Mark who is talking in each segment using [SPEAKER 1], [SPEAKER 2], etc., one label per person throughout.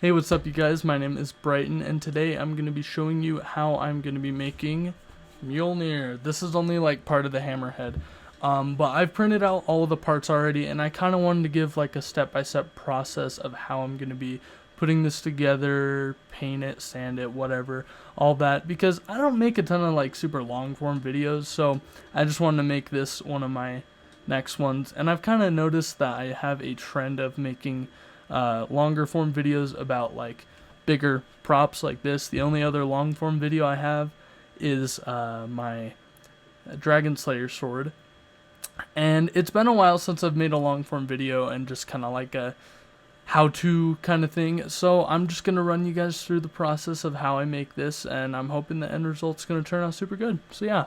[SPEAKER 1] Hey, what's up you guys? My name is Brighton and today I'm going to be showing you how I'm going to be making Mjolnir. This is only like part of the hammerhead, but I've printed out all of the parts already and I kind of wanted to give like a step-by-step process of how I'm going to be putting this together, paint it, sand it, whatever, all that, because I don't make a ton of like super long form videos, so I just wanted to make this one of my next ones. And I've kind of noticed that I have a trend of making longer form videos about like bigger props like this. The only other long form video I have is my Dragon Slayer sword, and it's been a while since I've made a long form video and just kind of like a how-to kind of thing, so I'm just gonna run you guys through the process of how I make this, and I'm hoping the end result's gonna turn out super good. So yeah,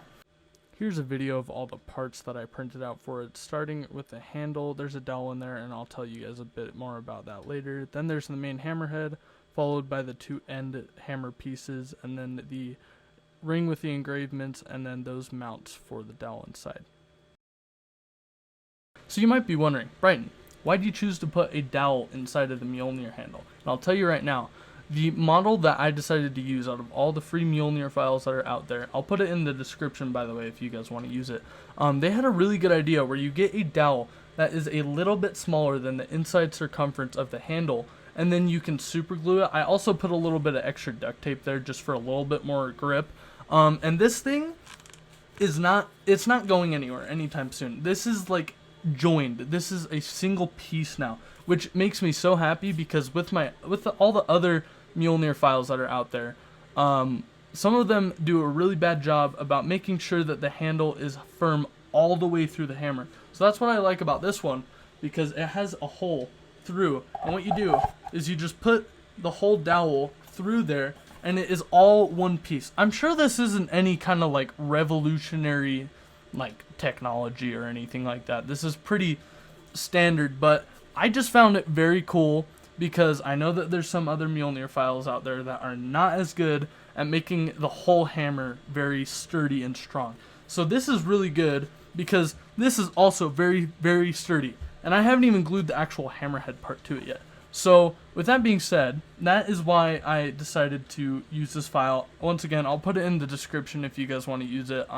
[SPEAKER 1] here's a video of all the parts that I printed out for it, starting with the handle. There's a dowel in there, and I'll tell you guys a bit more about that later. Then there's the main hammerhead, followed by the two end hammer pieces, and then the ring with the engravements, and then those mounts for the dowel inside. So you might be wondering, Brighton, why do you choose to put a dowel inside of the Mjolnir handle? And I'll tell you right now, the model that I decided to use out of all the free Mjolnir files that are out there, I'll put it in the description by the way if you guys want to use it. They had a really good idea where you get a dowel that is a little bit smaller than the inside circumference of the handle, and then you can super glue it. I also put a little bit of extra duct tape there just for a little bit more grip. And this thing is it's not going anywhere anytime soon. This is like joined. This is a single piece now, which makes me so happy, because with all the other Mjolnir files that are out there, some of them do a really bad job about making sure that the handle is firm all the way through the hammer. So that's what I like about this one, because it has a hole through, and what you do is you just put the whole dowel through there and it is all one piece. I'm sure this isn't any kind of like revolutionary like technology or anything like that. This is pretty standard, but I just found it very cool because I know that there's some other Mjolnir files out there that are not as good at making the whole hammer very sturdy and strong. So this is really good because this is also very, very sturdy, and I haven't even glued the actual hammerhead part to it yet. So with that being said, that is why I decided to use this file. Once again, I'll put it in the description if you guys want to use it.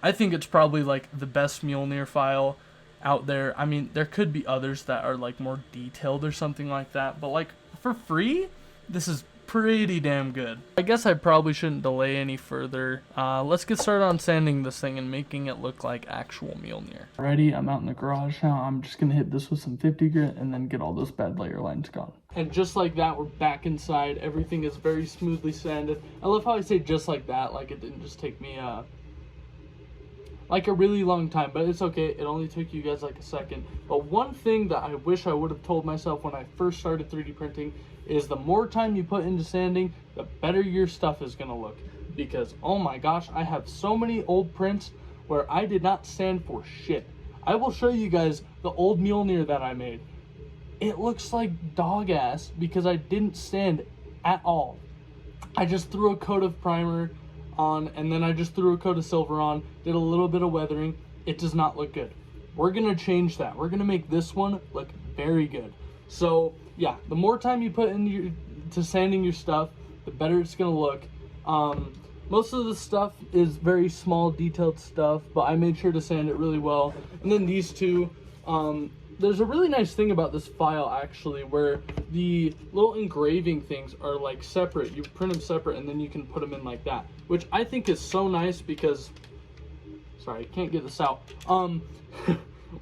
[SPEAKER 1] I think it's probably like the best Mjolnir file out there. I mean, there could be others that are like more detailed or something like that, but like for free, this is pretty damn good. I guess I probably shouldn't delay any further. Let's get started on sanding this thing and making it look like actual Mjolnir. Alrighty, I'm out in the garage now. I'm just gonna hit this with some 50 grit and then get all those bad layer lines gone. And just like that, we're back inside. Everything is very smoothly sanded. I love how I say just like that, like it didn't just take me like a really long time, but it's okay. It only took you guys like a second. But one thing that I wish I would have told myself when I first started 3D printing is the more time you put into sanding, the better your stuff is gonna look. Because oh my gosh, I have so many old prints where I did not sand for shit. I will show you guys the old Mjolnir that I made. It looks like dog ass because I didn't sand at all. I just threw a coat of primer on, and then I just threw a coat of silver on, did a little bit of weathering. It does not look good. We're gonna change that. We're gonna make this one look very good. So yeah, the more time you put into sanding your stuff, the better it's gonna look. Most of the stuff is very small detailed stuff, but I made sure to sand it really well. And then these two, there's a really nice thing about this file actually, where the little engraving things are like separate. You print them separate and then you can put them in like that, which I think is so nice because, sorry, I can't get this out.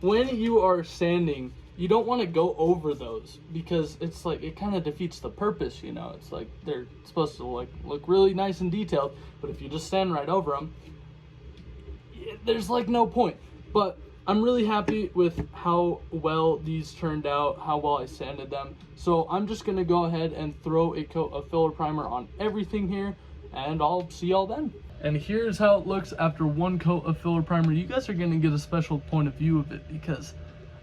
[SPEAKER 1] When you are sanding, you don't want to go over those because it's like, it kind of defeats the purpose, you know? It's like they're supposed to like look really nice and detailed, but if you just sand right over them, there's like no point. But I'm really happy with how well these turned out, how well I sanded them. So I'm just gonna go ahead and throw a coat of filler primer on everything here, and I'll see y'all then. And here's how it looks after one coat of filler primer. You guys are gonna get a special point of view of it because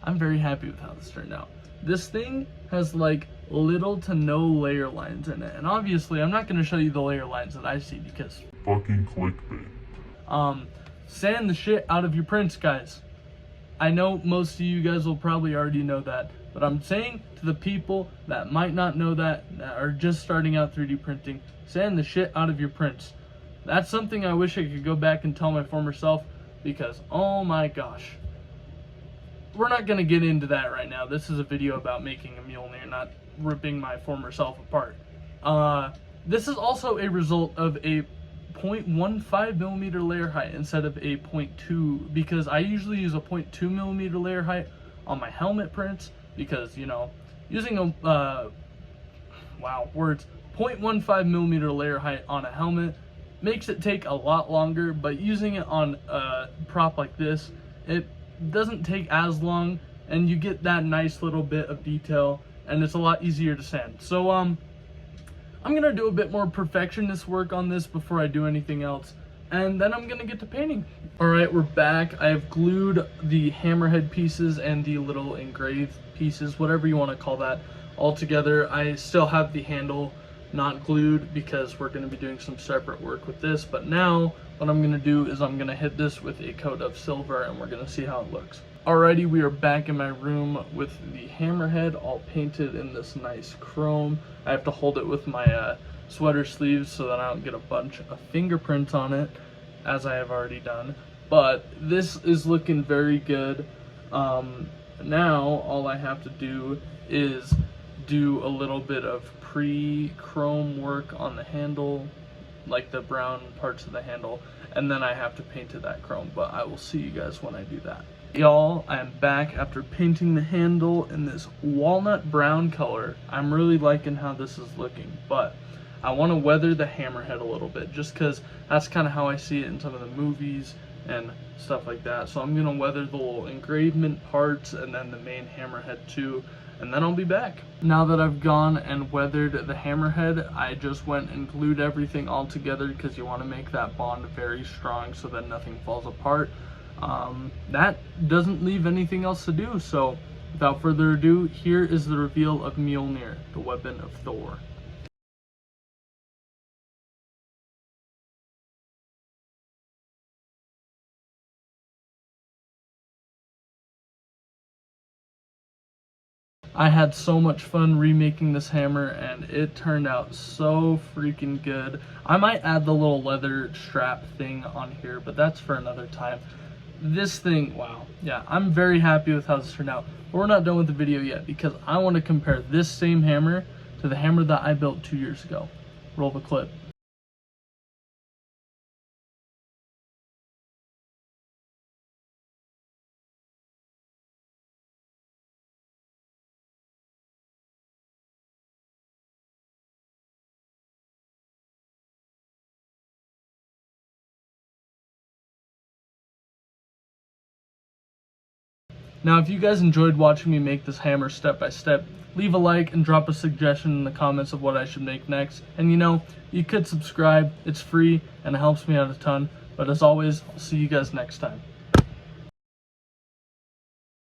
[SPEAKER 1] I'm very happy with how this turned out. This thing has like little to no layer lines in it, and obviously I'm not gonna show you the layer lines that I see because
[SPEAKER 2] fucking clickbait.
[SPEAKER 1] Sand the shit out of your prints, guys. I know most of you guys will probably already know that, But I'm saying to the people that might not know that are just starting out 3D printing, sand the shit out of your prints. That's something I wish I could go back and tell my former self, because oh my gosh. We're not going to get into that right now. This is a video about making a Mjolnir, not ripping my former self apart. This is also a result of a 0.15 millimeter layer height instead of a 0.2, because I usually use a 0.2 millimeter layer height on my helmet prints, because, you know, using a 0.15 millimeter layer height on a helmet makes it take a lot longer, but using it on a prop like this, it doesn't take as long, and you get that nice little bit of detail, and it's a lot easier to sand. So I'm gonna do a bit more perfectionist work on this before I do anything else, and then I'm gonna get to painting. Alright, we're back. I have glued the hammerhead pieces and the little engraved pieces, whatever you want to call that, all together. I still have the handle not glued because we're going to be doing some separate work with this, but now what I'm going to do is I'm going to hit this with a coat of silver and we're going to see how it looks. Alrighty, we are back in my room with the hammerhead all painted in this nice chrome. I have to hold it with my sweater sleeves so that I don't get a bunch of fingerprints on it, as I have already done. But this is looking very good. Now all I have to do is do a little bit of pre-chrome work on the handle, like the brown parts of the handle, and then I have to paint to that chrome, but I will see you guys when I do that. Y'all, I am back after painting the handle in this walnut brown color. I'm really liking how this is looking, but I want to weather the hammerhead a little bit, just because that's kind of how I see it in some of the movies and stuff like that. So I'm going to weather the little engravement parts and then the main hammerhead too, and then I'll be back. Now that I've gone and weathered the hammerhead, I just went and glued everything all together, because you want to make that bond very strong so that nothing falls apart. That doesn't leave anything else to do, so without further ado, here is the reveal of Mjolnir, the weapon of Thor. I had so much fun remaking this hammer, and it turned out so freaking good. I might add the little leather strap thing on here, but that's for another time. This thing, wow. Yeah, I'm very happy with how this turned out. But we're not done with the video yet, because I want to compare this same hammer to the hammer that I built 2 years ago. Roll the clip. Now, if you guys enjoyed watching me make this hammer step by step, leave a like and drop a suggestion in the comments of what I should make next. And you know, you could subscribe, it's free and it helps me out a ton. But as always, I'll see you guys next time.